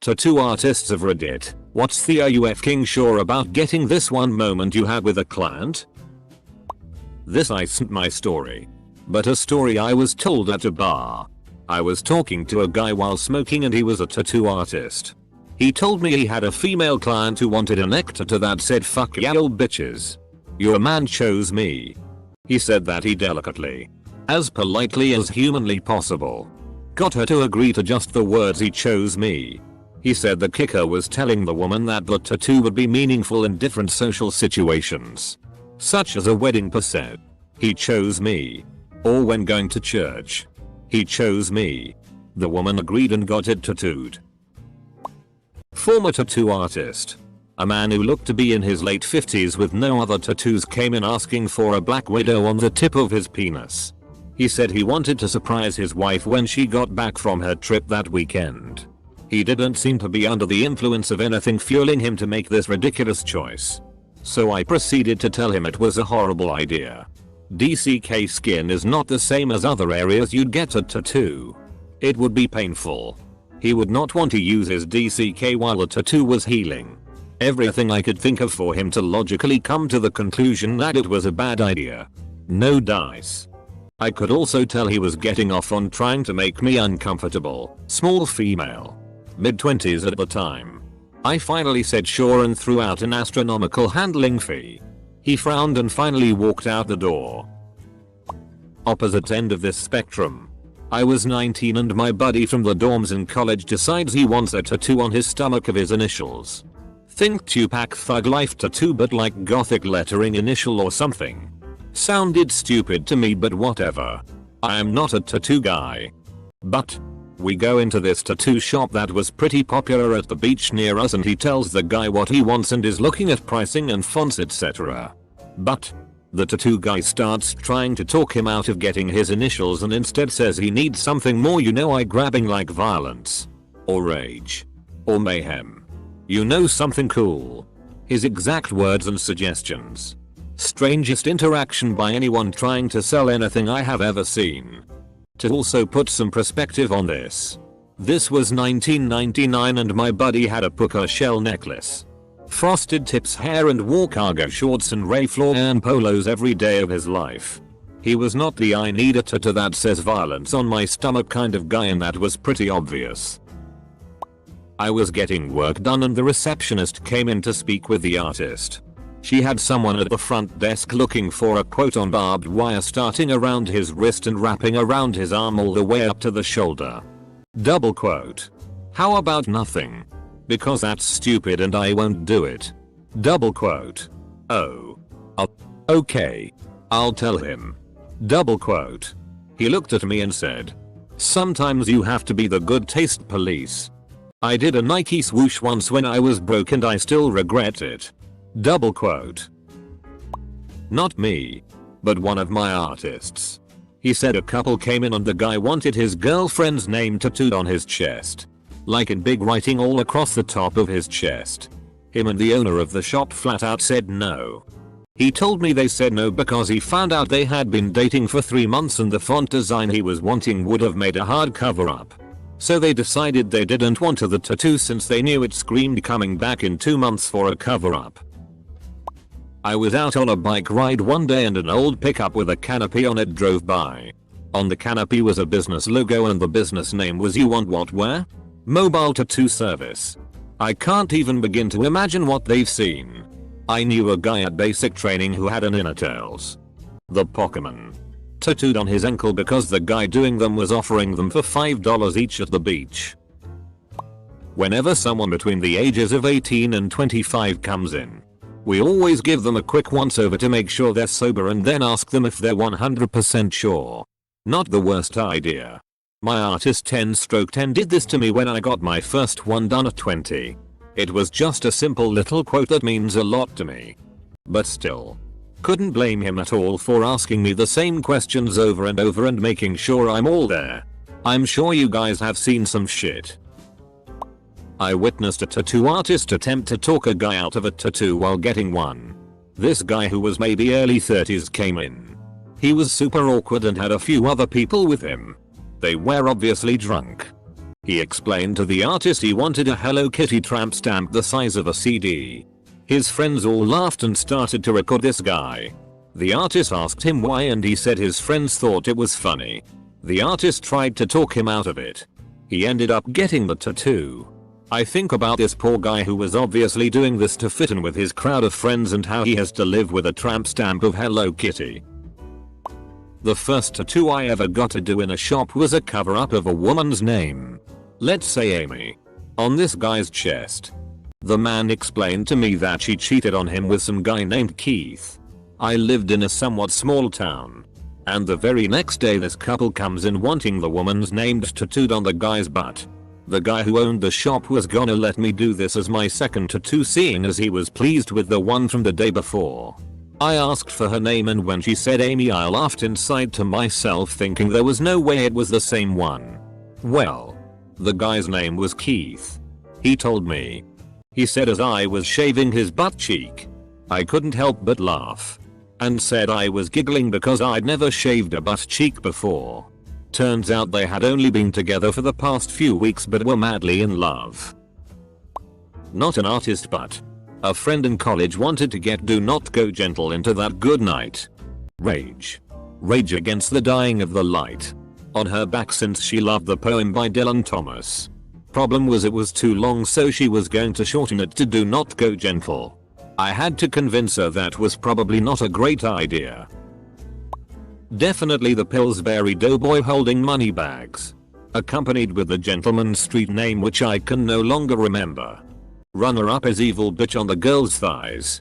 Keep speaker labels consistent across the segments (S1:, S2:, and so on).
S1: Tattoo artists of Reddit, what's the are you f***ing sure about getting this one moment you had with a client? This isn't my story, but a story I was told at a bar. I was talking to a guy while smoking and he was a tattoo artist. He told me he had a female client who wanted an tattoo that said "fuck y'all bitches. Your man chose me." He said that he delicately, as politely as humanly possible, got her to agree to just the words "he chose me." He said the kicker was telling the woman that the tattoo would be meaningful in different social situations, such as a wedding per se. "He chose me." Or when going to church. "He chose me." The woman agreed and got it tattooed. Former tattoo artist. A man who looked to be in his late 50s with no other tattoos came in asking for a black widow on the tip of his penis. He said he wanted to surprise his wife when she got back from her trip that weekend. He didn't seem to be under the influence of anything fueling him to make this ridiculous choice. So I proceeded to tell him it was a horrible idea. DCK skin is not the same as other areas you'd get a tattoo. It would be painful. He would not want to use his DCK while the tattoo was healing. Everything I could think of for him to logically come to the conclusion that it was a bad idea. No dice. I could also tell he was getting off on trying to make me uncomfortable. Small female. Mid-20s at the time. I finally said sure and threw out an astronomical handling fee. He frowned and finally walked out the door. Opposite end of this spectrum. I was 19 and my buddy from the dorms in college decides he wants a tattoo on his stomach of his initials. Think Tupac Thug Life tattoo but like gothic lettering initial or something. Sounded stupid to me but whatever. I am not a tattoo guy. But we go into this tattoo shop that was pretty popular at the beach near us and he tells the guy what he wants and is looking at pricing and fonts etc. But the tattoo guy starts trying to talk him out of getting his initials and instead says he needs something more eye-grabbing like violence. Or rage. Or mayhem. Something cool. His exact words and suggestions. Strangest interaction by anyone trying to sell anything I have ever seen. To also put some perspective on this. This was 1999 and my buddy had a puka shell necklace. Frosted tips hair and wore cargo shorts and Ralph Lauren polos every day of his life. He was not the "I need a tattoo that says violence on my stomach" kind of guy and that was pretty obvious. I was getting work done and the receptionist came in to speak with the artist. She had someone at the front desk looking for a quote on barbed wire starting around his wrist and wrapping around his arm all the way up to the shoulder. Double quote. "How about nothing? Because that's stupid and I won't do it." Double quote. "Oh. Okay. I'll tell him." Double quote. He looked at me and said, "Sometimes you have to be the good taste police. I did a Nike swoosh once when I was broke and I still regret it." Double quote. Not me, but one of my artists. He said a couple came in and the guy wanted his girlfriend's name tattooed on his chest. Like in big writing all across the top of his chest. Him and the owner of the shop flat out said no. He told me they said no because he found out they had been dating for 3 months and the font design he was wanting would have made a hard cover up. So they decided they didn't want the tattoo since they knew it screamed coming back in 2 months for a cover up. I was out on a bike ride one day and an old pickup with a canopy on it drove by. On the canopy was a business logo and the business name was "You Want What Where? Mobile Tattoo Service." I can't even begin to imagine what they've seen. I knew a guy at basic training who had an Inner Tails, the Pokemon, tattooed on his ankle because the guy doing them was offering them for $5 each at the beach. Whenever someone between the ages of 18 and 25 comes in, we always give them a quick once over to make sure they're sober and then ask them if they're 100% sure. Not the worst idea. My artist 10/10 did this to me when I got my first one done at 20. It was just a simple little quote that means a lot to me. But still. Couldn't blame him at all for asking me the same questions over and over and making sure I'm all there. I'm sure you guys have seen some shit. I witnessed a tattoo artist attempt to talk a guy out of a tattoo while getting one. This guy who was maybe early 30s came in. He was super awkward and had a few other people with him. They were obviously drunk. He explained to the artist he wanted a Hello Kitty tramp stamp the size of a CD. His friends all laughed and started to record this guy. The artist asked him why and he said his friends thought it was funny. The artist tried to talk him out of it. He ended up getting the tattoo. I think about this poor guy who was obviously doing this to fit in with his crowd of friends and how he has to live with a tramp stamp of Hello Kitty. The first tattoo I ever got to do in a shop was a cover up of a woman's name. Let's say Amy. On this guy's chest. The man explained to me that she cheated on him with some guy named Keith. I lived in a somewhat small town. And the very next day this couple comes in wanting the woman's name tattooed on the guy's butt. The guy who owned the shop was gonna let me do this as my second tattoo seeing as he was pleased with the one from the day before. I asked for her name and when she said Amy I laughed inside to myself thinking there was no way it was the same one. Well, the guy's name was Keith. He told me. He said as I was shaving his butt cheek. I couldn't help but laugh. And said I was giggling because I'd never shaved a butt cheek before. Turns out they had only been together for the past few weeks but were madly in love. Not an artist but a friend in college wanted to get Do Not Go Gentle into that good night. Rage. Rage Against the Dying of the Light. On her back since she loved the poem by Dylan Thomas. Problem was it was too long so she was going to shorten it to Do Not Go Gentle. I had to convince her that was probably not a great idea. Definitely the Pillsbury Doughboy holding money bags. Accompanied with the gentleman's street name which I can no longer remember. Runner up is Evil Bitch on the girl's thighs.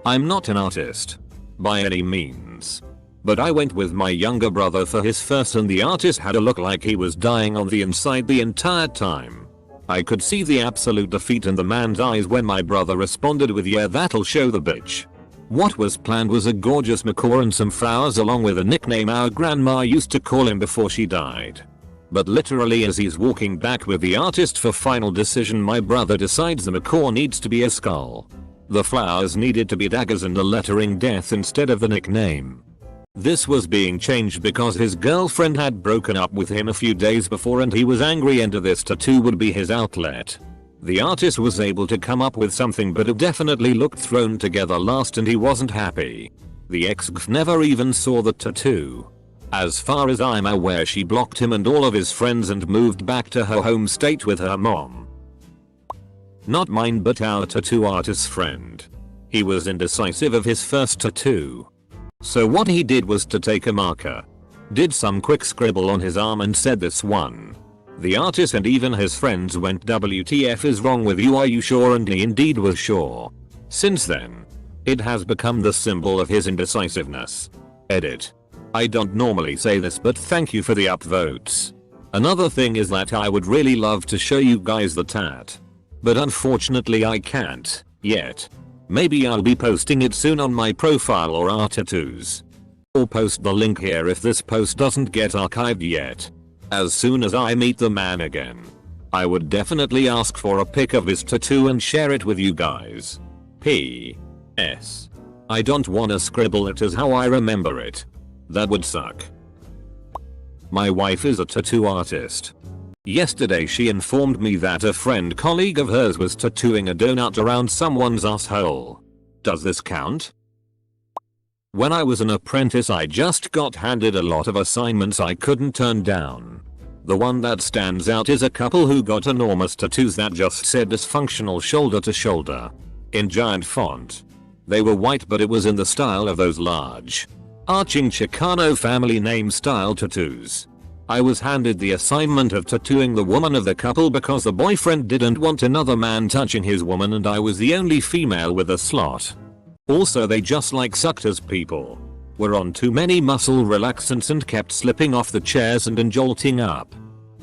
S1: I'm not an artist. By any means. But I went with my younger brother for his first and the artist had a look like he was dying on the inside the entire time. I could see the absolute defeat in the man's eyes when my brother responded with yeah that'll show the bitch. What was planned was a gorgeous macaw and some flowers along with a nickname our grandma used to call him before she died. But literally as he's walking back with the artist for final decision my brother decides the macaw needs to be a skull. The flowers needed to be daggers and the lettering death instead of the nickname. This was being changed because his girlfriend had broken up with him a few days before and he was angry and this tattoo would be his outlet. The artist was able to come up with something but it definitely looked thrown together last and he wasn't happy. The ex never even saw the tattoo. As far as I'm aware she blocked him and all of his friends and moved back to her home state with her mom. Not mine but our tattoo artist's friend. He was indecisive of his first tattoo. So what he did was to take a marker. Did some quick scribble on his arm and said this one. The artist and even his friends went WTF is wrong with you are you sure and he indeed was sure. Since then. It has become the symbol of his indecisiveness. Edit. I don't normally say this but thank you for the upvotes. Another thing is that I would really love to show you guys the tat. But unfortunately I can't, yet. Maybe I'll be posting it soon on my profile or our tattoos. Or post the link here if this post doesn't get archived yet. As soon as I meet the man again. I would definitely ask for a pic of his tattoo and share it with you guys. P.S. I don't wanna scribble it as how I remember it. That would suck. My wife is a tattoo artist. Yesterday she informed me that a friend colleague of hers was tattooing a donut around someone's asshole. Does this count? When I was an apprentice I just got handed a lot of assignments I couldn't turn down. The one that stands out is a couple who got enormous tattoos that just said dysfunctional shoulder to shoulder. In giant font. They were white but it was in the style of those large, arching Chicano family name style tattoos. I was handed the assignment of tattooing the woman of the couple because the boyfriend didn't want another man touching his woman and I was the only female with a slot. Also they just like sucked as people. Were on too many muscle relaxants and kept slipping off the chairs and jolting up.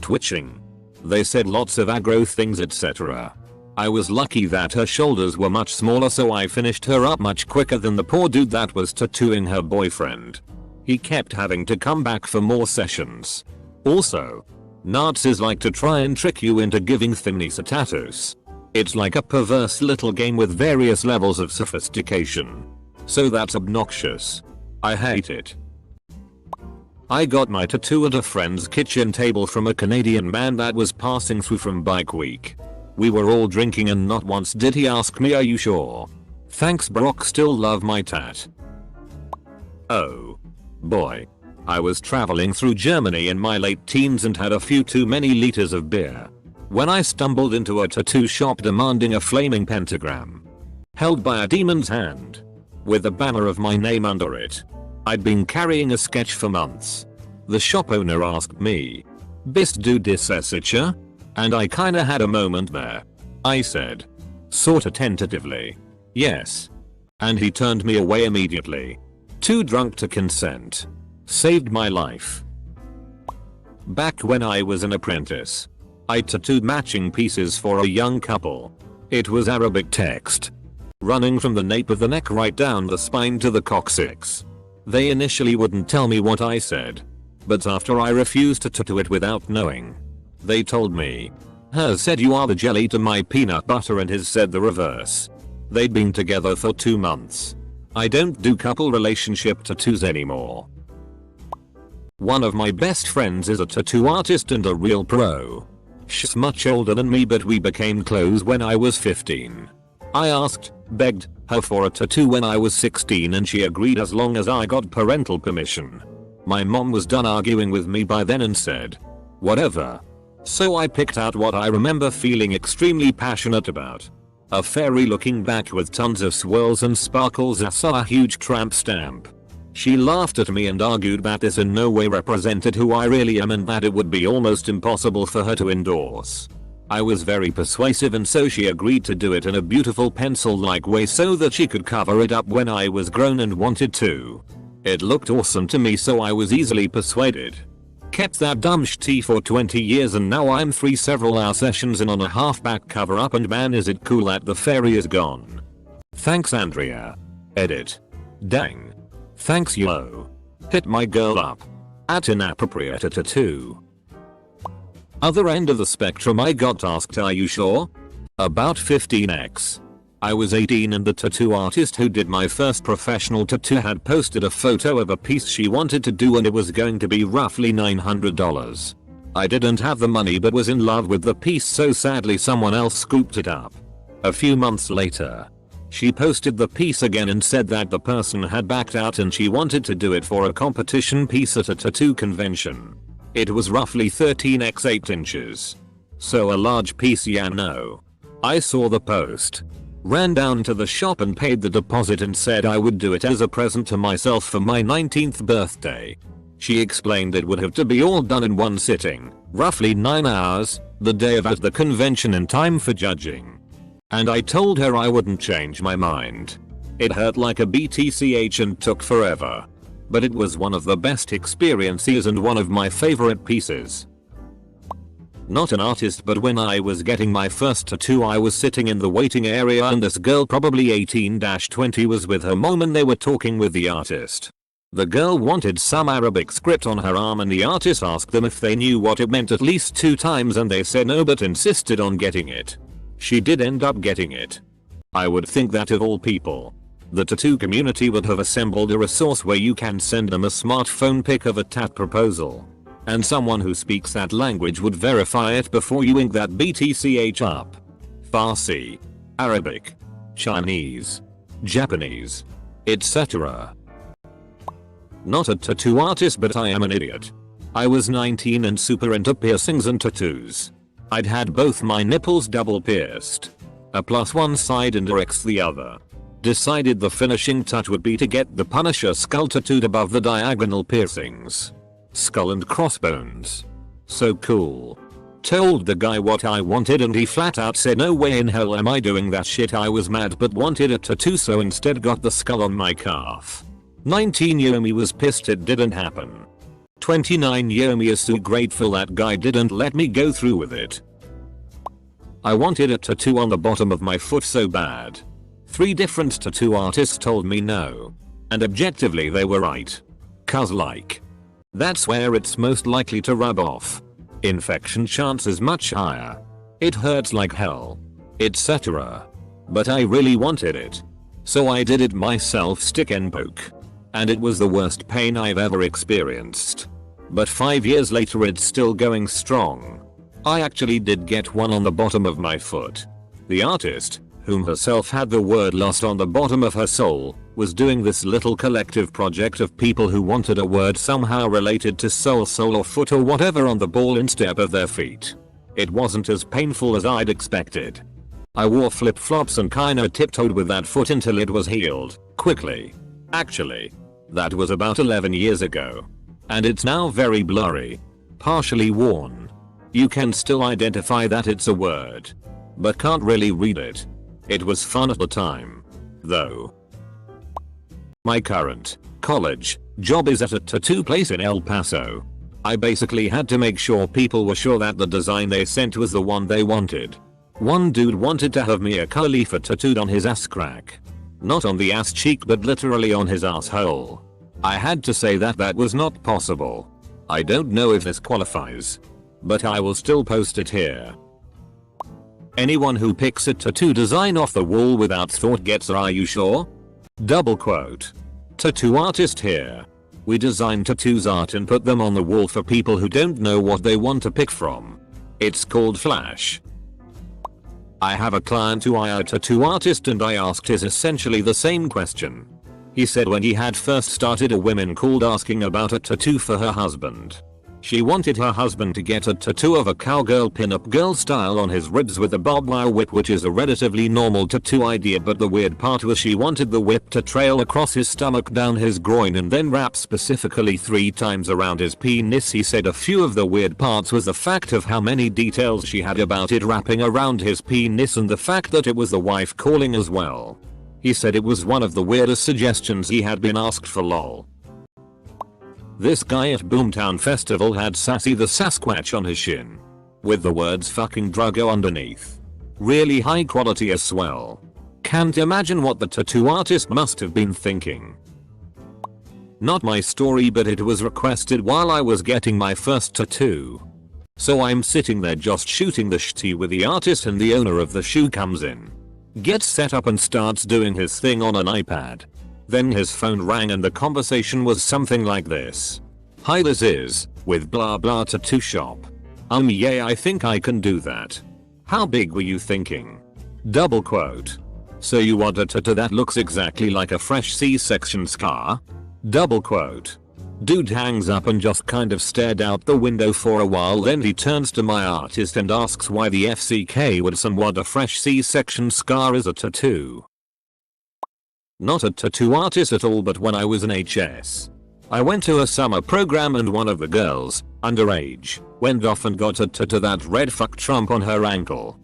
S1: Twitching. They said lots of aggro things etc. I was lucky that her shoulders were much smaller so I finished her up much quicker than the poor dude that was tattooing her boyfriend. He kept having to come back for more sessions. Also, Nazis like to try and trick you into giving themnies a tattoos. It's like a perverse little game with various levels of sophistication. So that's obnoxious. I hate it. I got my tattoo at a friend's kitchen table from a Canadian man that was passing through from bike week. We were all drinking and not once did he ask me, "Are you sure?" Thanks Brock, still love my tat. Oh boy. I was traveling through Germany in my late teens and had a few too many liters of beer when I stumbled into a tattoo shop demanding a flaming pentagram held by a demon's hand with a banner of my name under it. I'd been carrying a sketch for months. The shop owner asked me, "Bist du das sicher?" And I kinda had a moment there. I said, sorta tentatively, "Yes." And he turned me away immediately. Too drunk to consent. Saved my life. Back when I was an apprentice, I tattooed matching pieces for a young couple. It was Arabic text, running from the nape of the neck right down the spine to the coccyx. They initially wouldn't tell me what I said, but after I refused to tattoo it without knowing, they told me. Hers said "You are the jelly to my peanut butter" and his said the reverse. They'd been together for 2 months. I don't do couple relationship tattoos anymore. One of my best friends is a tattoo artist and a real pro. She's much older than me, but we became close when I was 15. I begged her for a tattoo when I was 16 and she agreed as long as I got parental permission. My mom was done arguing with me by then and said, "Whatever." So I picked out what I remember feeling extremely passionate about. A fairy looking back with tons of swirls and sparkles. I saw a huge tramp stamp. She laughed at me and argued that this in no way represented who I really am and that it would be almost impossible for her to endorse. I was very persuasive and so she agreed to do it in a beautiful pencil-like way so that she could cover it up when I was grown and wanted to. It looked awesome to me, so I was easily persuaded. Kept that dumb shit for 20 years and now I'm 3 several-hour sessions in on a half-back cover-up and man is it cool that the fairy is gone. Thanks Andrea. Edit. Dang. Thanks yo. Hit my girl up. At inappropriate tattoo. Other end of the spectrum, I got asked, "Are you sure?" About 15x. I was 18 and the tattoo artist who did my first professional tattoo had posted a photo of a piece she wanted to do and it was going to be roughly $900. I didn't have the money but was in love with the piece, so sadly someone else scooped it up. A few months later, she posted the piece again and said that the person had backed out and she wanted to do it for a competition piece at a tattoo convention. It was roughly 13x 8 inches. So a large piece, yeah, no. I saw the post, ran down to the shop and paid the deposit and said I would do it as a present to myself for my 19th birthday. She explained it would have to be all done in one sitting, roughly 9 hours, the day of at the convention in time for judging. And I told her I wouldn't change my mind. It hurt like a BTCH and took forever. But it was one of the best experiences and one of my favorite pieces. Not an artist, but when I was getting my first tattoo I was sitting in the waiting area and this girl, probably 18-20, was with her mom and they were talking with the artist. The girl wanted some Arabic script on her arm and the artist asked them if they knew what it meant at least 2 times and they said no but insisted on getting it. She did end up getting it. I would think that of all people, the tattoo community would have assembled a resource where you can send them a smartphone pic of a tat proposal. And someone who speaks that language would verify it before you ink that BTCH up. Farsi, Arabic, Chinese, Japanese, etc. Not a tattoo artist, but I am an idiot. I was 19 and super into piercings and tattoos. I'd had both my nipples double pierced. A plus one side and a X the other. Decided the finishing touch would be to get the Punisher skull tattooed above the diagonal piercings. Skull and crossbones. So cool. Told the guy what I wanted and he flat out said no way in hell am I doing that shit. I was mad but wanted a tattoo, so instead got the skull on my calf. 19-year-old me was pissed it didn't happen. 29-year-old me is so grateful that guy didn't let me go through with it. I wanted a tattoo on the bottom of my foot so bad. 3 different tattoo artists told me no. And objectively they were right. Cause like, that's where it's most likely to rub off. Infection chance is much higher. It hurts like hell. Etc. But I really wanted it. So I did it myself, stick and poke. And it was the worst pain I've ever experienced. But 5 years later it's still going strong. I actually did get one on the bottom of my foot. The artist, whom herself had the word lost on the bottom of her soul, was doing this little collective project of people who wanted a word somehow related to soul or foot or whatever on the ball instep of their feet. It wasn't as painful as I'd expected. I wore flip-flops and kinda tiptoed with that foot until it was healed, quickly. Actually, that was about 11 years ago. And it's now very blurry. Partially worn. You can still identify that it's a word. But can't really read it. It was fun at the time. Though. My current college job is at a tattoo place in El Paso. I basically had to make sure people were sure that the design they sent was the one they wanted. One dude wanted to have Mia Khalifa tattooed on his ass crack. Not on the ass cheek but literally on his asshole. I had to say that was not possible. I don't know if this qualifies. But I will still post it here. Anyone who picks a tattoo design off the wall without thought gets a "Are you sure?" Double quote. Tattoo artist here. We design tattoos art and put them on the wall for people who don't know what they want to pick from. It's called Flash. I have a client who I a tattoo artist and I asked his essentially the same question. He said when he had first started a woman called asking about a tattoo for her husband. She wanted her husband to get a tattoo of a cowgirl pinup girl style on his ribs with a barbed wire whip, which is a relatively normal tattoo idea, but the weird part was she wanted the whip to trail across his stomach down his groin and then wrap specifically 3 times around his penis. He said a few of the weird parts was the fact of how many details she had about it wrapping around his penis and the fact that it was the wife calling as well. He said it was one of the weirdest suggestions he had been asked for, lol. This guy at Boomtown Festival had Sassy the Sasquatch on his shin. With the words fucking Druggo underneath. Really high quality as well. Can't imagine what the tattoo artist must have been thinking. Not my story, but it was requested while I was getting my first tattoo. So I'm sitting there just shooting the shit with the artist and the owner of the shoe comes in. Gets set up and starts doing his thing on an iPad. Then his phone rang and the conversation was something like this. "Hi, this is with blah blah tattoo shop. Yeah, I think I can do that. How big were you thinking?" Double quote. "So you want a tattoo that looks exactly like a fresh C-section scar?" Double quote. Dude hangs up and just kind of stared out the window for a while, then he turns to my artist and asks why the FCK would want a fresh C-section scar as a tattoo. Not a tattoo artist at all, but when I was in HS, I went to a summer program and one of the girls, underage, went off and got a tattoo that read "fuck Trump" on her ankle.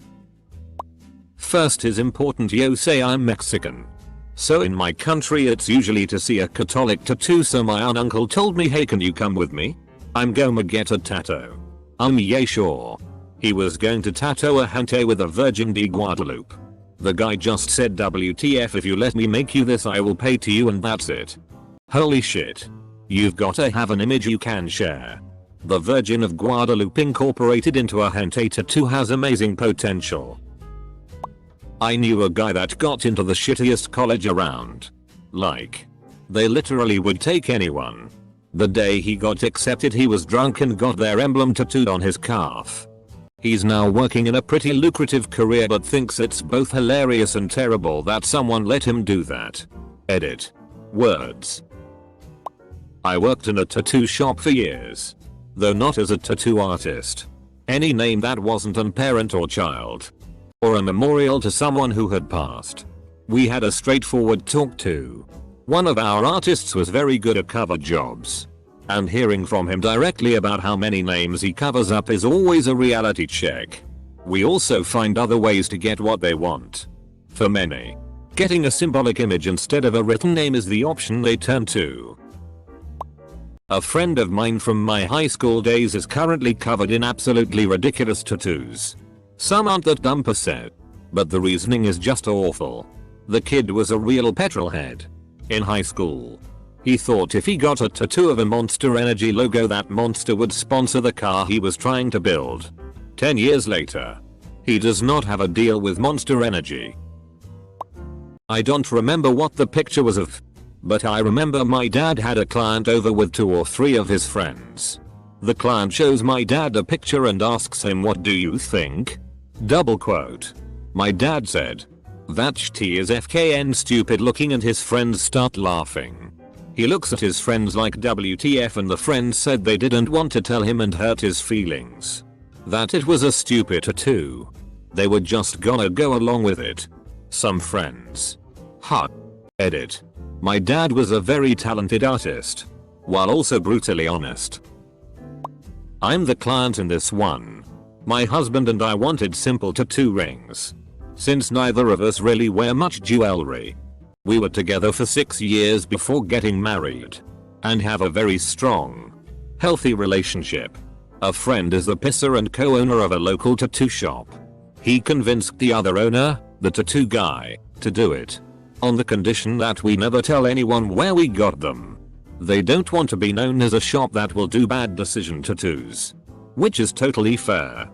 S1: First is important, yo say I'm Mexican. So in my country it's usually to see a Catholic tattoo, so my uncle told me, "Hey, can you come with me? I'm gonna get a tattoo." Yeah, sure. He was going to tattoo a gente with a Virgin de Guadalupe. The guy just said, "WTF, if you let me make you this I will pay to you," and that's it. Holy shit. You've gotta have an image you can share. The Virgin of Guadalupe incorporated into a hentai tattoo has amazing potential. I knew a guy that got into the shittiest college around. Like, they literally would take anyone. The day he got accepted he was drunk and got their emblem tattooed on his calf. He's now working in a pretty lucrative career but thinks it's both hilarious and terrible that someone let him do that. Edit. Words. I worked in a tattoo shop for years. Though not as a tattoo artist. Any name that wasn't a parent or child. Or a memorial to someone who had passed. We had a straightforward talk too. One of our artists was very good at cover jobs. And hearing from him directly about how many names he covers up is always a reality check. We also find other ways to get what they want. For many, getting a symbolic image instead of a written name is the option they turn to. A friend of mine from my high school days is currently covered in absolutely ridiculous tattoos. Some aren't that dumb per se, but the reasoning is just awful. The kid was a real petrolhead. In high school, he thought if he got a tattoo of a Monster Energy logo that Monster would sponsor the car he was trying to build. 10 years later, he does not have a deal with Monster Energy. I don't remember what the picture was of, but I remember my dad had a client over with 2 or 3 of his friends. The client shows my dad a picture and asks him, "What do you think?" Double quote. My dad said, "That shit is FKN stupid looking," and his friends start laughing. He looks at his friends like WTF, and the friends said they didn't want to tell him and hurt his feelings. That it was a stupid tattoo. They were just gonna go along with it. Some friends. Edit. My dad was a very talented artist, while also brutally honest. I'm the client in this one. My husband and I wanted simple tattoo rings. Since neither of us really wear much jewelry. We were together for 6 years before getting married. And have a very strong, healthy relationship. A friend is the pisser and co-owner of a local tattoo shop. He convinced the other owner, the tattoo guy, to do it. On the condition that we never tell anyone where we got them. They don't want to be known as a shop that will do bad decision tattoos. Which is totally fair.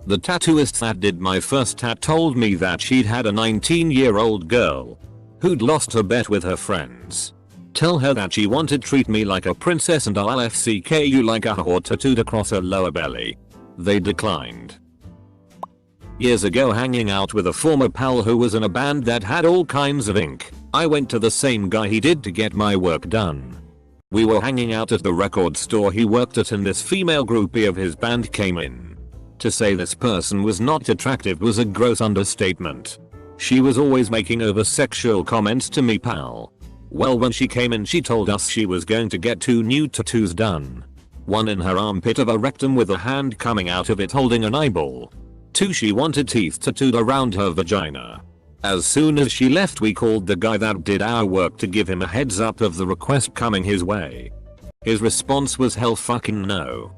S1: The tattooist that did my first tat told me that she'd had a 19-year-old girl who'd lost her bet with her friends. Tell her that she wanted treat me like a princess and I'll FCK you like a whore tattooed across her lower belly. They declined. Years ago, hanging out with a former pal who was in a band that had all kinds of ink, I went to the same guy he did to get my work done. We were hanging out at the record store he worked at, and this female groupie of his band came in. To say this person was not attractive was a gross understatement. She was always making over sexual comments to me pal. Well, when she came in, she told us she was going to get 2 new tattoos done. One in her armpit of a rectum with a hand coming out of it holding an eyeball. 2, she wanted teeth tattooed around her vagina. As soon as she left, we called the guy that did our work to give him a heads up of the request coming his way. His response was hell fucking no.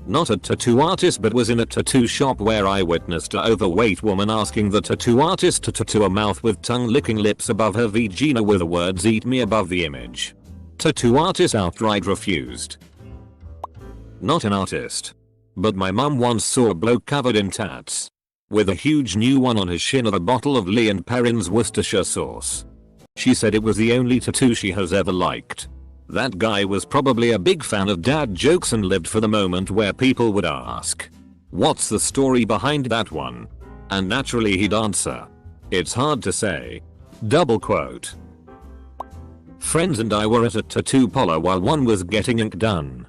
S1: Not a tattoo artist, but was in a tattoo shop where I witnessed an overweight woman asking the tattoo artist to tattoo a mouth with tongue licking lips above her vagina with the words "eat me" above the image. Tattoo artist outright refused. Not an artist. But my mum once saw a bloke covered in tats. With a huge new one on his shin of a bottle of Lee & Perrin's Worcestershire sauce. She said it was the only tattoo she has ever liked. That guy was probably a big fan of dad jokes and lived for the moment where people would ask, "What's the story behind that one?" And naturally he'd answer, "It's hard to say." Double quote. Friends and I were at a tattoo parlor while one was getting ink done.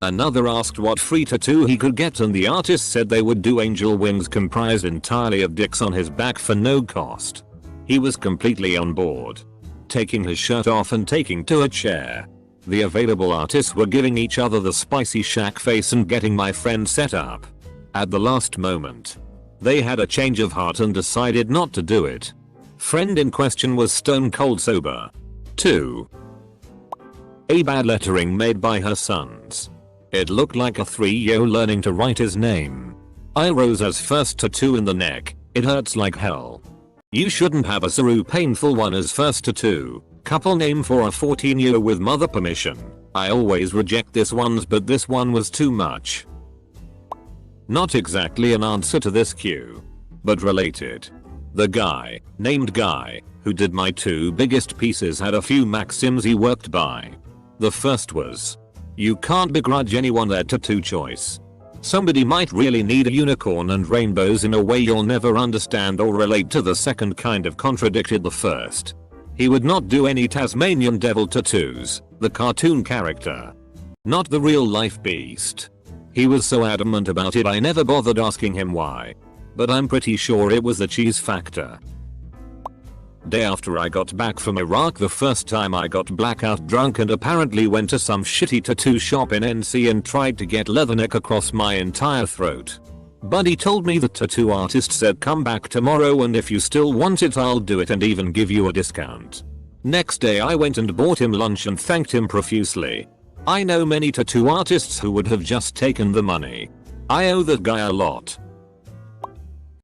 S1: Another asked what free tattoo he could get, and the artist said they would do angel wings comprised entirely of dicks on his back for no cost. He was completely on board. Taking his shirt off and taking to a chair. The available artists were giving each other the spicy shack face and getting my friend set up. At the last moment, they had a change of heart and decided not to do it. Friend in question was stone cold sober. 2. A bad lettering made by her sons. It looked like a 3-year-old learning to write his name. I rose as first tattoo in the neck. It hurts like hell. You shouldn't have a so painful one as first tattoo. Couple name for a 14-year with mother permission. I always reject this ones, but this one was too much. Not exactly an answer to this cue, but related. The guy, named Guy, who did my 2 biggest pieces had a few maxims he worked by. The first was, you can't begrudge anyone their tattoo choice. Somebody might really need a unicorn and rainbows in a way you'll never understand or relate to. The second kind of contradicted the first. He would not do any Tasmanian devil tattoos, the cartoon character. Not the real life beast. He was so adamant about it I never bothered asking him why. But I'm pretty sure it was the cheese factor. Day after I got back from Iraq, the first time I got blackout drunk and apparently went to some shitty tattoo shop in NC and tried to get leatherneck across my entire throat. Buddy told me the tattoo artist said come back tomorrow and if you still want it I'll do it and even give you a discount. Next day I went and bought him lunch and thanked him profusely. I know many tattoo artists who would have just taken the money. I owe that guy a lot.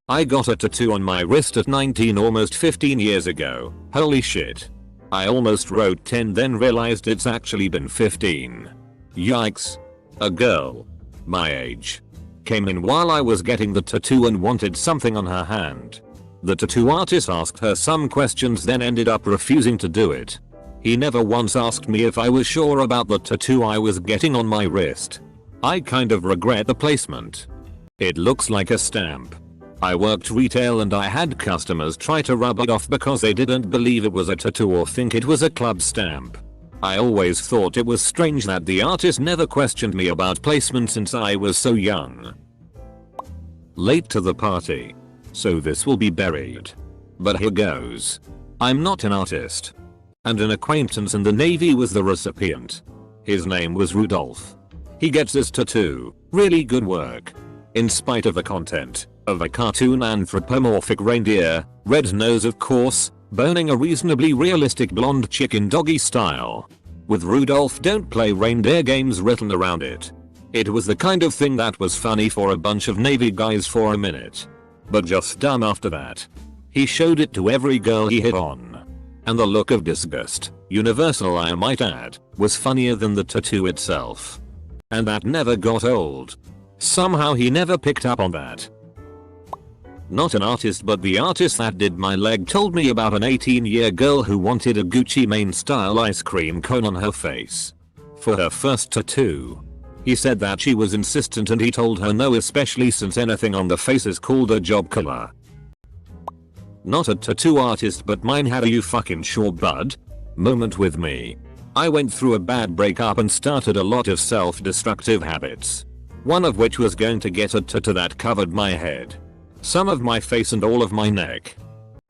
S1: I got a tattoo on my wrist at 19, almost 15 years ago. Holy shit. I almost wrote 10 then realized it's actually been 15. Yikes. A girl, my age, came in while I was getting the tattoo and wanted something on her hand. The tattoo artist asked her some questions then ended up refusing to do it. He never once asked me if I was sure about the tattoo I was getting on my wrist. I kind of regret the placement. It looks like a stamp. I worked retail and I had customers try to rub it off because they didn't believe it was a tattoo or think it was a club stamp. I always thought it was strange that the artist never questioned me about placement since I was so young. Late to the party. So this will be buried. But here goes. I'm not an artist. And an acquaintance in the Navy was the recipient. His name was Rudolph. He gets this tattoo. Really good work. In spite of the content of a cartoon anthropomorphic reindeer, red nose of course, boning a reasonably realistic blonde chick in doggy style. With Rudolph don't play reindeer games written around it. It was the kind of thing that was funny for a bunch of Navy guys for a minute. But just dumb after that. He showed it to every girl he hit on. And the look of disgust, universal I might add, was funnier than the tattoo itself. And that never got old. Somehow he never picked up on that. Not an artist, but the artist that did my leg told me about an 18-year girl who wanted a Gucci Mane style ice cream cone on her face for her first tattoo. He said that she was insistent and he told her no, especially since anything on the face is called a job killer. Not a tattoo artist, but mine had a "you fucking sure bud" moment with me. I went through a bad breakup and started a lot of self-destructive habits. One of which was going to get a tattoo that covered my head, some of my face and all of my neck.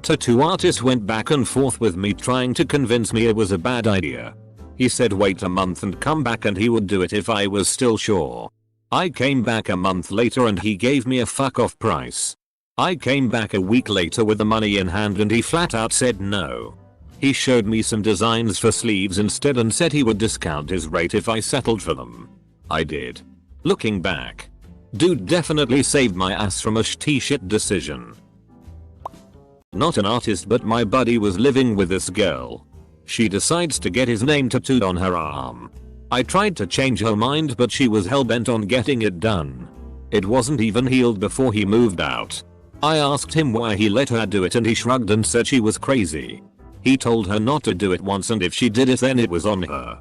S1: Tattoo artist went back and forth with me trying to convince me it was a bad idea. He said wait a month and come back and he would do it if I was still sure. I came back a month later and he gave me a fuck off price. I came back a week later with the money in hand and he flat out said no. He showed me some designs for sleeves instead and said he would discount his rate if I settled for them. I did. Looking back, dude definitely saved my ass from a shit decision. Not an artist, but my buddy was living with this girl. She decides to get his name tattooed on her arm. I tried to change her mind, but she was hellbent on getting it done. It wasn't even healed before he moved out. I asked him why he let her do it and he shrugged and said she was crazy. He told her not to do it once and if she did it then it was on her.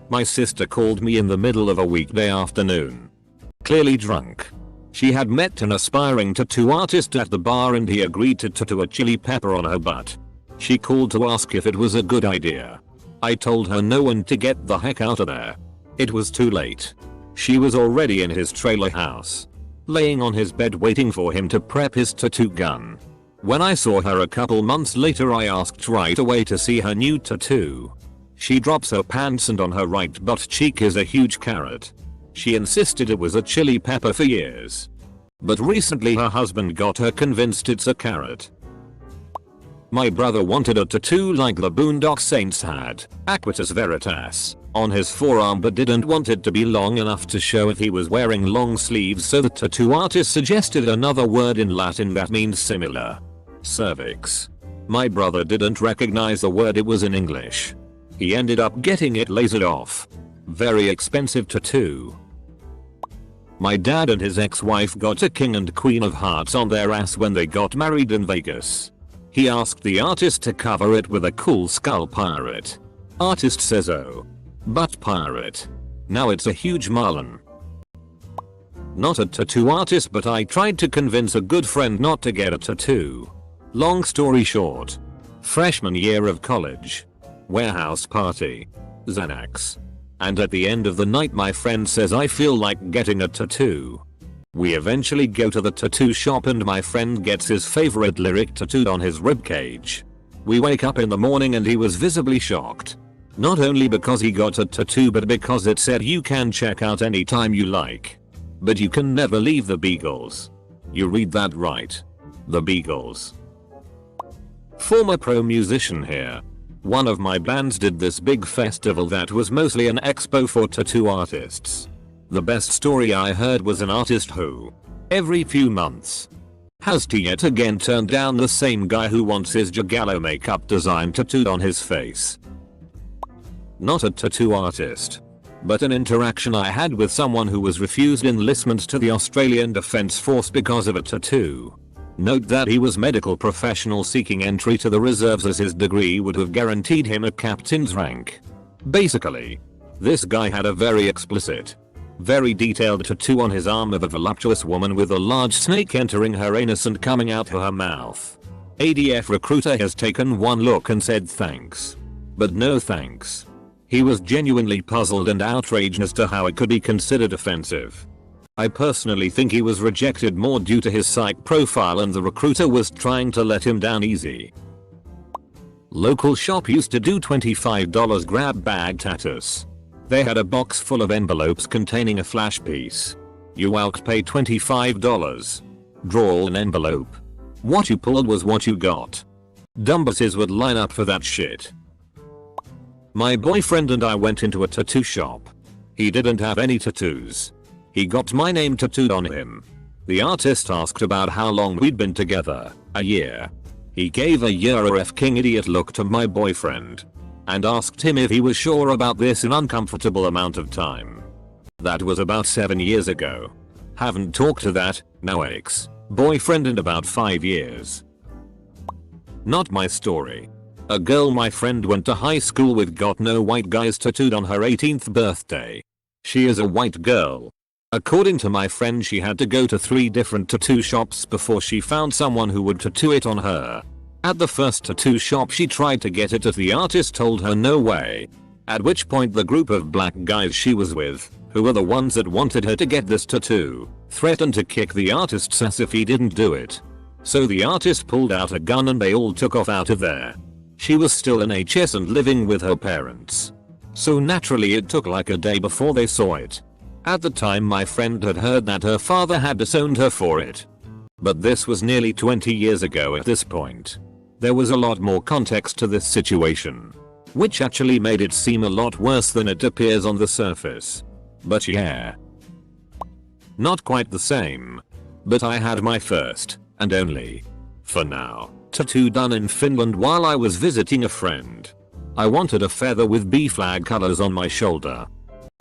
S1: My sister called me in the middle of a weekday afternoon. Clearly drunk. She had met an aspiring tattoo artist at the bar and he agreed to tattoo a chili pepper on her butt. She called to ask if it was a good idea. I told her no and to get the heck out of there. It was too late. She was already in his trailer house, laying on his bed waiting for him to prep his tattoo gun. When I saw her a couple months later I asked right away to see her new tattoo. She drops her pants and on her right butt cheek is a huge carrot. She insisted it was a chili pepper for years. But recently her husband got her convinced it's a carrot. My brother wanted a tattoo like the Boondock Saints had, Aquitas Veritas, on his forearm but didn't want it to be long enough to show if he was wearing long sleeves, so the tattoo artist suggested another word in Latin that means similar. Cervix. My brother didn't recognize the word, it was in English. He ended up getting it lasered off. Very expensive tattoo. My dad and his ex-wife got a king and queen of hearts on their ass when they got married in Vegas. He asked the artist to cover it with a cool skull pirate. Artist says oh. But pirate. Now it's a huge marlin. Not a tattoo artist, but I tried to convince a good friend not to get a tattoo. Long story short. Freshman year of college. Warehouse party. Xanax. And at the end of the night my friend says I feel like getting a tattoo. We eventually go to the tattoo shop and my friend gets his favorite lyric tattooed on his ribcage. We wake up in the morning and he was visibly shocked. Not only because he got a tattoo but because it said you can check out anytime you like. But you can never leave the Beagles. You read that right. The Beagles. Former pro musician here. One of my bands did this big festival that was mostly an expo for tattoo artists. The best story I heard was an artist who, every few months, has to yet again turned down the same guy who wants his Gigallo makeup design tattooed on his face. Not a tattoo artist, but an interaction I had with someone who was refused enlistment to the Australian Defence Force because of a tattoo. Note that he was medical professional seeking entry to the reserves as his degree would have guaranteed him a captain's rank. Basically, this guy had a very explicit, very detailed tattoo on his arm of a voluptuous woman with a large snake entering her anus and coming out her mouth. ADF recruiter has taken one look and said thanks. But no thanks. He was genuinely puzzled and outraged as to how it could be considered offensive. I personally think he was rejected more due to his psych profile and the recruiter was trying to let him down easy. Local shop used to do $25 grab bag tattoos. They had a box full of envelopes containing a flash piece. You outpay $25. Draw an envelope. What you pulled was what you got. Dumbasses would line up for that shit. My boyfriend and I went into a tattoo shop. He didn't have any tattoos. He got my name tattooed on him. The artist asked about how long we'd been together. A year. He gave a "you're a f***ing idiot" look to my boyfriend and asked him if he was sure about this an uncomfortable amount of time. That was about 7 years ago. Haven't talked to that, now ex-boyfriend in about 5 years. Not my story. A girl my friend went to high school with got no white guys tattooed on her 18th birthday. She is a white girl. According to my friend, she had to go to 3 different tattoo shops before she found someone who would tattoo it on her. At the first tattoo shop she tried to get it as the artist told her no way. At which point the group of black guys she was with, who were the ones that wanted her to get this tattoo, threatened to kick the artist's ass if he didn't do it. So the artist pulled out a gun and they all took off out of there. She was still in HS and living with her parents. So naturally it took like a day before they saw it. At the time my friend had heard that her father had disowned her for it. But this was nearly 20 years ago at this point. There was a lot more context to this situation, which actually made it seem a lot worse than it appears on the surface. But yeah. Not quite the same. But I had my first, and only, for now, tattoo done in Finland while I was visiting a friend. I wanted a feather with B flag colors on my shoulder.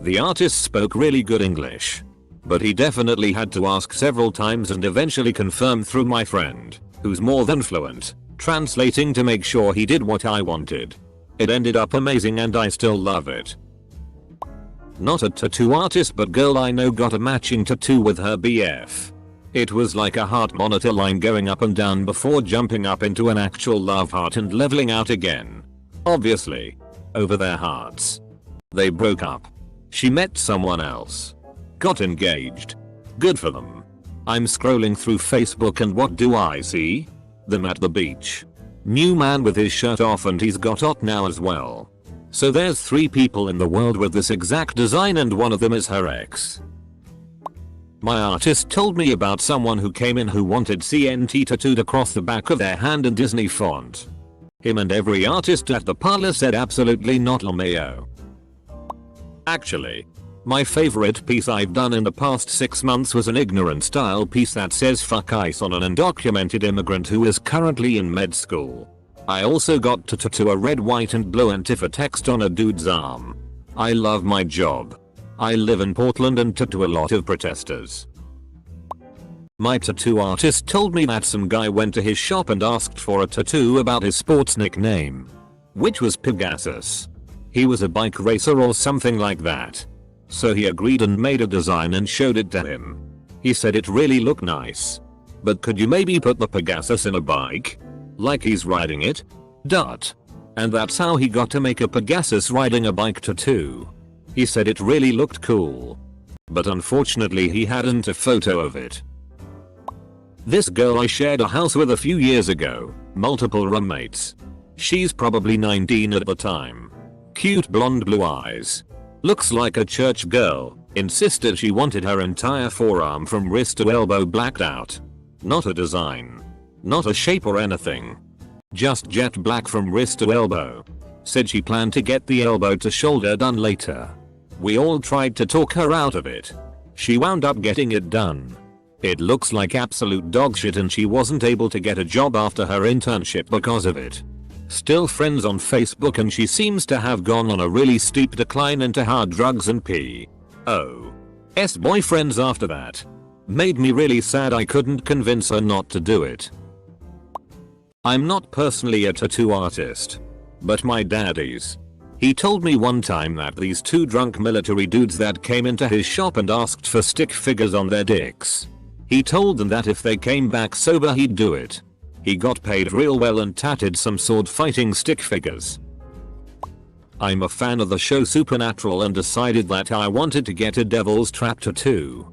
S1: The artist spoke really good English, but he definitely had to ask several times and eventually confirm through my friend, who's more than fluent, translating to make sure he did what I wanted. It ended up amazing and I still love it. Not a tattoo artist, but girl I know got a matching tattoo with her BF. It was like a heart monitor line going up and down before jumping up into an actual love heart and leveling out again. Obviously. Over their hearts. They broke up. She met someone else. Got engaged. Good for them. I'm scrolling through Facebook and what do I see? Them at the beach. New man with his shirt off and he's got hot now as well. So there's 3 people in the world with this exact design and one of them is her ex. My artist told me about someone who came in who wanted CNT tattooed across the back of their hand in Disney font. Him and every artist at the parlor said absolutely not LMAO. Actually, my favorite piece I've done in the past 6 months was an ignorant style piece that says "fuck ICE" on an undocumented immigrant who is currently in med school. I also got to tattoo a red, white and blue Antifa text on a dude's arm. I love my job. I live in Portland and tattoo a lot of protesters. My tattoo artist told me that some guy went to his shop and asked for a tattoo about his sports nickname, which was Pegasus. He was a bike racer or something like that. So he agreed and made a design and showed it to him. He said it really looked nice. But could you maybe put the Pegasus in a bike? Like he's riding it? And that's how he got to make a Pegasus riding a bike tattoo. He said it really looked cool. But unfortunately he hadn't a photo of it. This girl I shared a house with a few years ago, multiple roommates. She's probably 19 at the time. Cute blonde blue eyes. Looks like a church girl. Insisted she wanted her entire forearm from wrist to elbow blacked out. Not a design. Not a shape or anything. Just jet black from wrist to elbow. Said she planned to get the elbow to shoulder done later. We all tried to talk her out of it. She wound up getting it done. It looks like absolute dog shit and she wasn't able to get a job after her internship because of it. Still friends on Facebook and she seems to have gone on a really steep decline into hard drugs and P.O.'s boyfriends after that. Made me really sad I couldn't convince her not to do it. I'm not personally a tattoo artist, but my dad is. He told me one time that these two drunk military dudes that came into his shop and asked for stick figures on their dicks. He told them that if they came back sober he'd do it. He got paid real well and tatted some sword fighting stick figures. I'm a fan of the show Supernatural and decided that I wanted to get a Devil's Trap tattoo.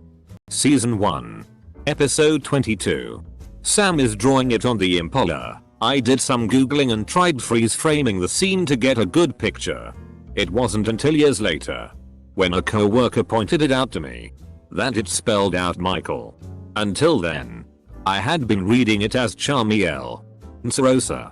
S1: Season 1. Episode 22. Sam is drawing it on the Impala. I did some googling and tried freeze framing the scene to get a good picture. It wasn't until years later, when a co-worker pointed it out to me, that it spelled out Michael. Until then, I had been reading it as Charmiel Nsarosa.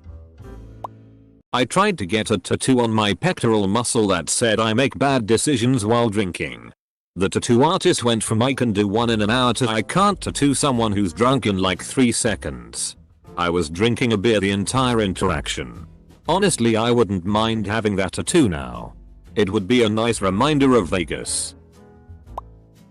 S1: I tried to get a tattoo on my pectoral muscle that said I make bad decisions while drinking. The tattoo artist went from I can do one in an hour to I can't tattoo someone who's drunk in like 3 seconds. I was drinking a beer the entire interaction. Honestly, I wouldn't mind having that tattoo now. It would be a nice reminder of Vegas.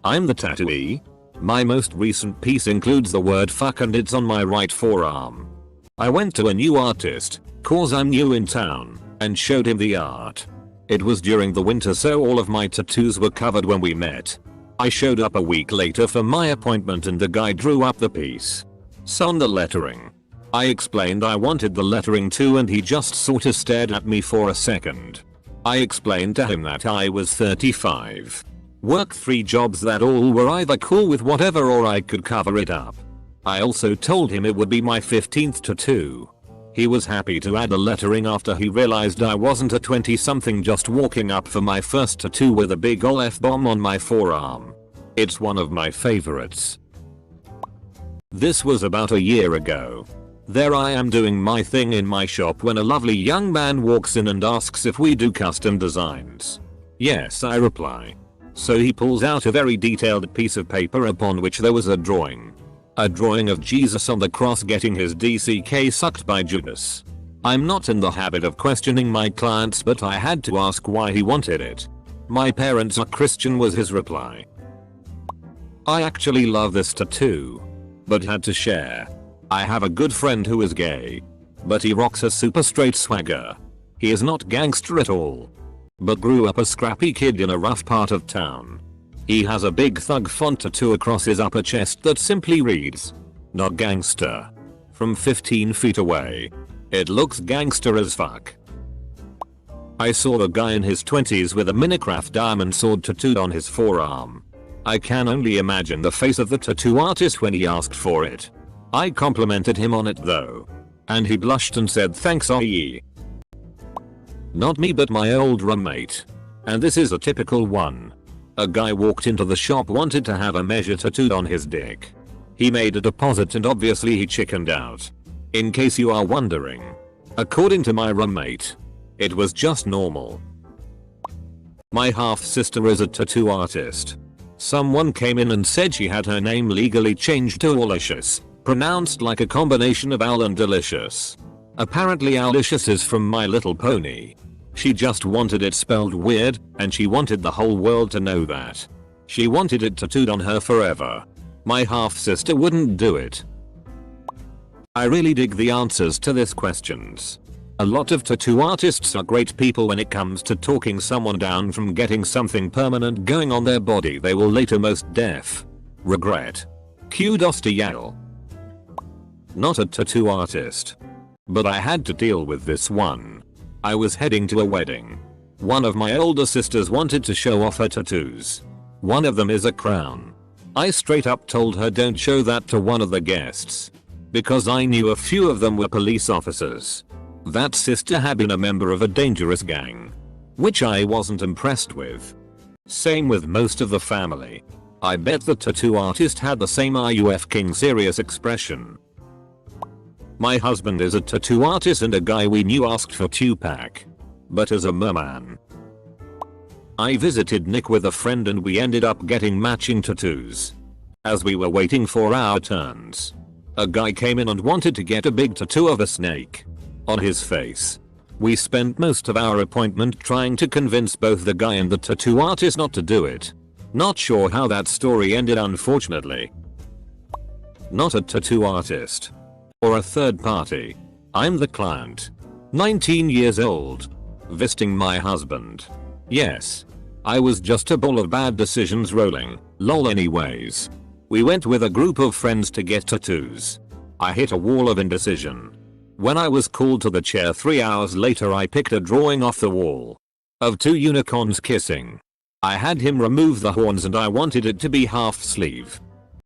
S1: I'm the tattooee. My most recent piece includes the word fuck and it's on my right forearm. I went to a new artist, cause I'm new in town, and showed him the art. It was during the winter so all of my tattoos were covered when we met. I showed up a week later for my appointment and the guy drew up the piece. So on the lettering, I explained I wanted the lettering too and he just sorta stared at me for a second. I explained to him that I was 35. Worked 3 jobs that all were either cool with whatever or I could cover it up. I also told him it would be my 15th tattoo. He was happy to add the lettering after he realized I wasn't a 20-something just walking up for my first tattoo with a big ol' F-bomb on my forearm. It's one of my favorites. This was about a year ago. There I am doing my thing in my shop when a lovely young man walks in and asks if we do custom designs. Yes, I reply. So he pulls out a very detailed piece of paper upon which there was a drawing. A drawing of Jesus on the cross getting his DCK sucked by Judas. I'm not in the habit of questioning my clients but I had to ask why he wanted it. My parents are Christian was his reply. I actually love this tattoo, but had to share. I have a good friend who is gay, but he rocks a super straight swagger. He is not gangster at all, but grew up a scrappy kid in a rough part of town. He has a big thug font tattoo across his upper chest that simply reads, "Not gangster." From 15 feet away. It looks gangster as fuck. I saw a guy in his 20s with a Minecraft diamond sword tattooed on his forearm. I can only imagine the face of the tattoo artist when he asked for it. I complimented him on it though, and he blushed and said thanks IE. Not me but my old roommate. And this is a typical one. A guy walked into the shop wanted to have a measure tattooed on his dick. He made a deposit and obviously he chickened out. In case you are wondering. According to my roommate, it was just normal. My half sister is a tattoo artist. Someone came in and said she had her name legally changed to Alicious, pronounced like a combination of Al and Delicious. Apparently Alicious is from My Little Pony. She just wanted it spelled weird, and she wanted the whole world to know that. She wanted it tattooed on her forever. My half sister wouldn't do it. I really dig the answers to these questions. A lot of tattoo artists are great people when it comes to talking someone down from getting something permanent going on their body they will later most def regret. Kudos to Yale. Not a tattoo artist, but I had to deal with this one. I was heading to a wedding. One of my older sisters wanted to show off her tattoos. One of them is a crown. I straight up told her don't show that to one of the guests, because I knew a few of them were police officers. That sister had been a member of a dangerous gang, which I wasn't impressed with. Same with most of the family. I bet the tattoo artist had the same RUF King serious expression. My husband is a tattoo artist and a guy we knew asked for Tupac, but as a merman. I visited Nick with a friend and we ended up getting matching tattoos. As we were waiting for our turns, a guy came in and wanted to get a big tattoo of a snake on his face. We spent most of our appointment trying to convince both the guy and the tattoo artist not to do it. Not sure how that story ended unfortunately. Not a tattoo artist. Or a third party. I'm the client. 19 years old. Visiting my husband. Yes. I was just a ball of bad decisions rolling. Lol anyways. We went with a group of friends to get tattoos. I hit a wall of indecision. When I was called to the chair 3 hours later, I picked a drawing off the wall. Of 2 unicorns kissing. I had him remove the horns and I wanted it to be half sleeve.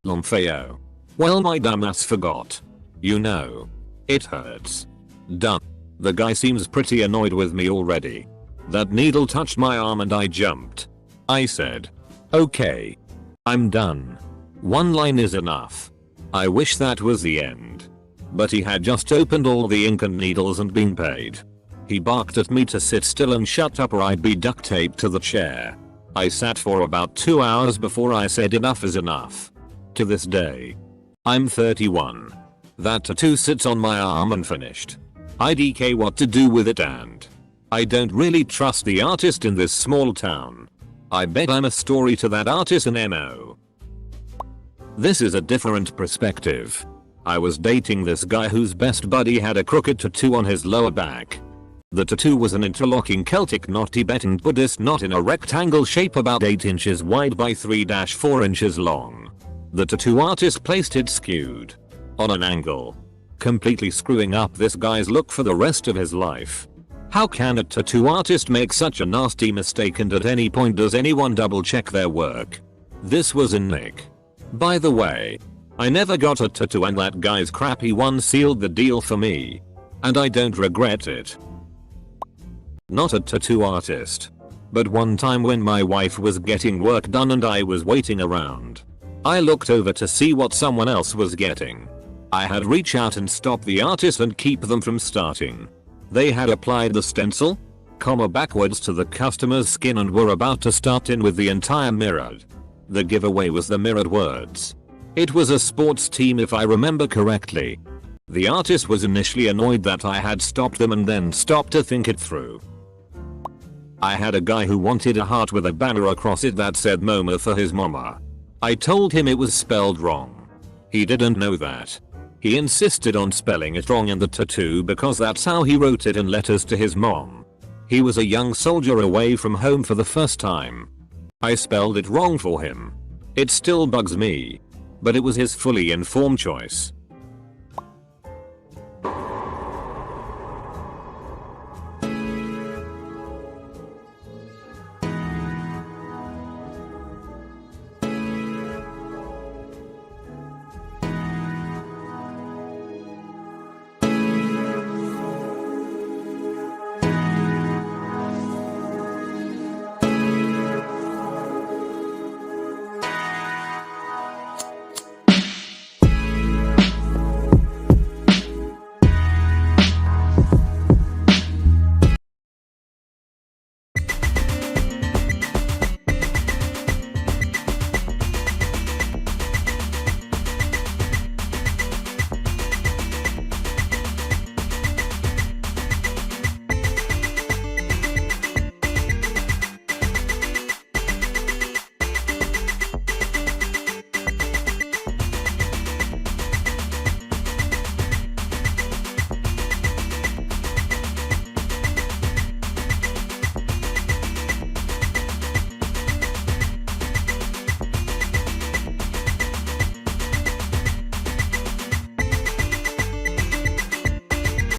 S1: Lomfeo. Well, my dumbass forgot. You know. It hurts. Done. The guy seems pretty annoyed with me already. That needle touched my arm and I jumped. I said, okay. I'm done. One line is enough. I wish that was the end. But he had just opened all the ink and needles and been paid. He barked at me to sit still and shut up or I'd be duct taped to the chair. I sat for about 2 hours before I said enough is enough. To this day. I'm 31. That tattoo sits on my arm unfinished. IDK what to do with it, and I don't really trust the artist in this small town. I bet I'm a story to that artist and MO. This is a different perspective. I was dating this guy whose best buddy had a crooked tattoo on his lower back. The tattoo was an interlocking Celtic knot Tibetan Buddhist knot in a rectangle shape about 8 inches wide by 3-4 inches long. The tattoo artist placed it skewed. On an angle. Completely screwing up this guy's look for the rest of his life. How can a tattoo artist make such a nasty mistake, and at any point does anyone double check their work? This was in Nick. By the way, I never got a tattoo and that guy's crappy one sealed the deal for me. And I don't regret it. Not a tattoo artist. But one time when my wife was getting work done and I was waiting around, I looked over to see what someone else was getting. I had reach out and stop the artist and keep them from starting. They had applied the stencil, backwards to the customer's skin and were about to start in with the entire mirrored. The giveaway was the mirrored words. It was a sports team if I remember correctly. The artist was initially annoyed that I had stopped them and then stopped to think it through. I had a guy who wanted a heart with a banner across it that said Momo for his mama. I told him it was spelled wrong. He didn't know that. He insisted on spelling it wrong in the tattoo because that's how he wrote it in letters to his mom. He was a young soldier away from home for the first time. I spelled it wrong for him. It still bugs me. But it was his fully informed choice.